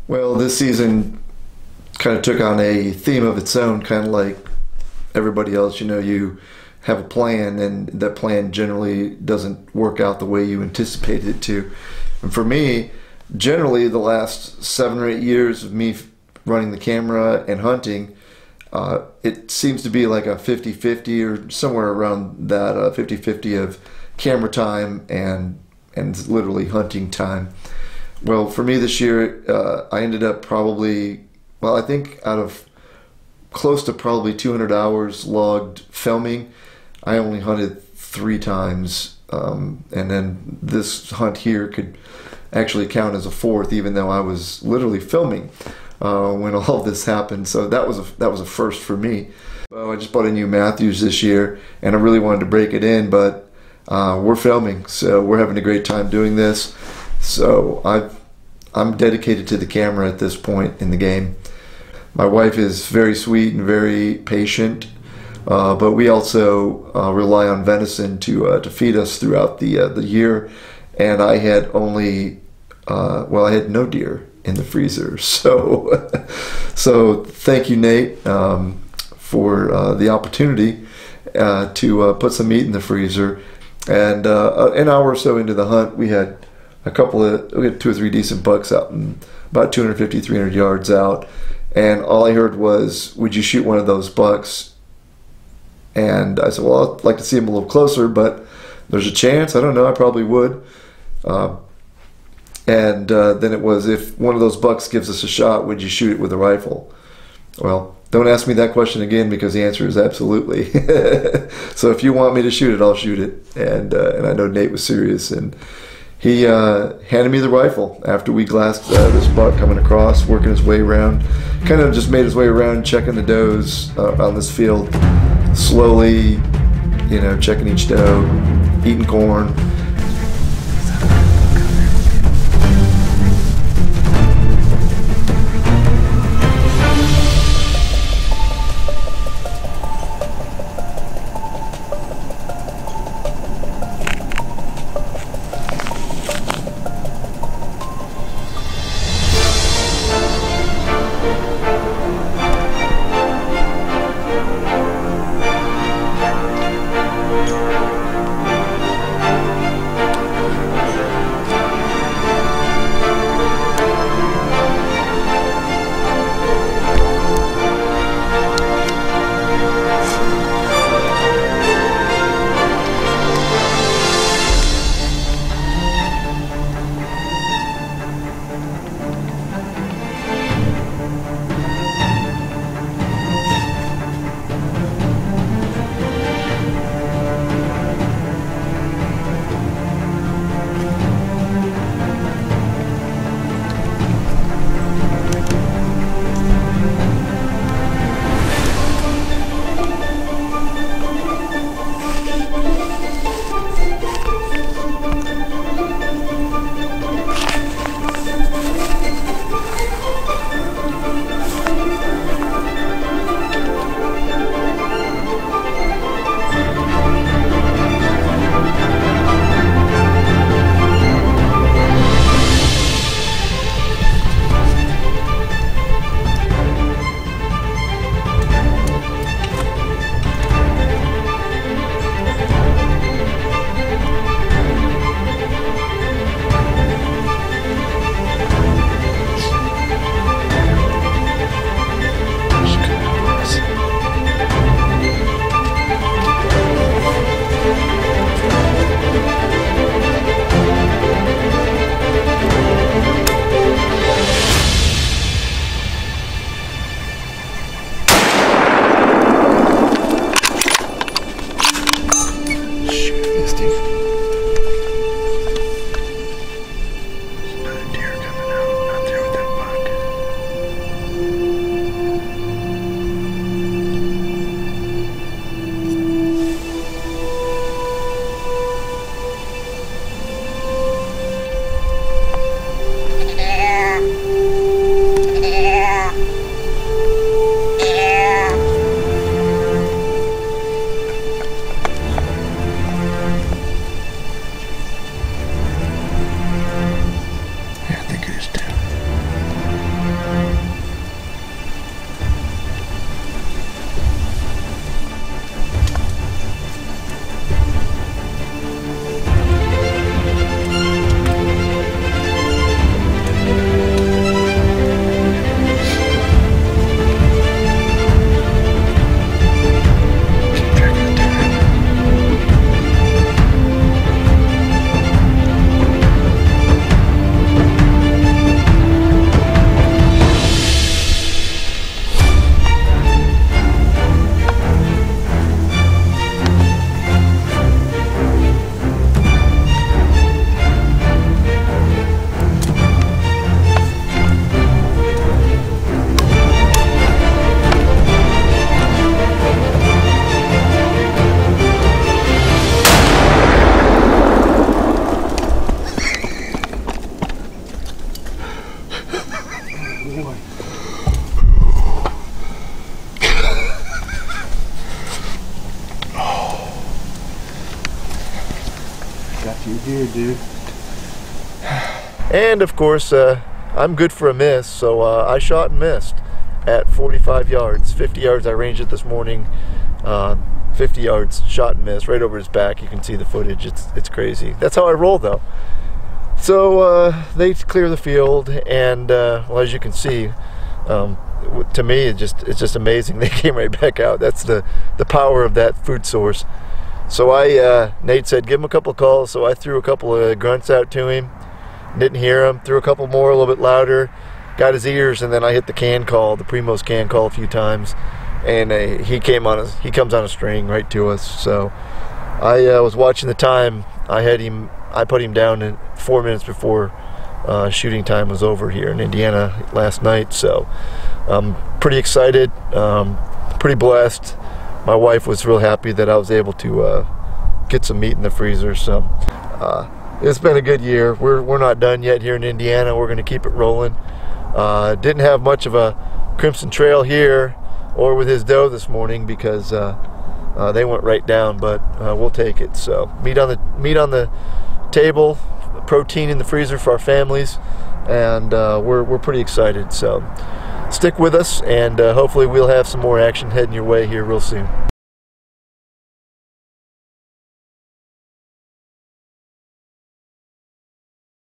Well, this season kind of took on a theme of its own, kind of like everybody else. You know, you have a plan, and that plan generally doesn't work out the way you anticipated it to. And for me, generally, the last 7 or 8 years of me running the camera and hunting, it seems to be like a 50-50 or somewhere around that 50-50 of camera time and literally hunting time. Well, for me this year, I ended up probably, well, I think out of close to probably 200 hours logged filming, I only hunted 3 times. And then this hunt here could actually count as a 4th, even though I was literally filming when all of this happened. So that was a first for me. I just bought a new Matthews this year, and I really wanted to break it in, but we're filming, so we're having a great time doing this. So I'm dedicated to the camera at this point in the game. My wife is very sweet and very patient, but we also rely on venison to feed us throughout the year. And I had only, well, I had no deer in the freezer. So, so thank you, Nate, for the opportunity to put some meat in the freezer. And an hour or so into the hunt, we had we had 2 or 3 decent bucks out, and about 250, 300 yards out. And all I heard was, "Would you shoot one of those bucks?" And I said, "Well, I'd like to see him a little closer, but there's a chance. I don't know. I probably would." And then it was, "If one of those bucks gives us a shot, would you shoot it with a rifle?" Well, don't ask me that question again, because the answer is absolutely. So if you want me to shoot it, I'll shoot it. And I know Nate was serious, and he handed me the rifle after we glassed this buck coming across, working his way around. Kind of just made his way around, checking the does on this field, slowly, you know, checking each doe, eating corn. dude. And of course, I'm good for a miss, so I shot and missed at 45 yards. 50 yards I ranged it this morning. 50 yards, shot and missed, right over his back. You can see the footage. It's crazy. That's how I roll, though. So they clear the field, and well, as you can see, to me, it's just amazing. They came right back out. That's the power of that food source. So Nate said, give him a couple of calls. So I threw a couple of grunts out to him. Didn't hear him. Threw a couple more, a little bit louder. Got his ears, and then I hit the can call, the Primos can call a few times, and he comes on a string right to us. So I was watching the time. I put him down in 4 minutes before shooting time was over here in Indiana last night. So I'm pretty excited, pretty blessed. My wife was real happy that I was able to get some meat in the freezer. So it's been a good year. We're not done yet here in Indiana. We're going to keep it rolling. Didn't have much of a Crimson Trail here or with his doe this morning because they went right down, but we'll take it. So meat on the table, protein in the freezer for our families, and we're pretty excited. So stick with us, and hopefully we'll have some more action heading your way here real soon.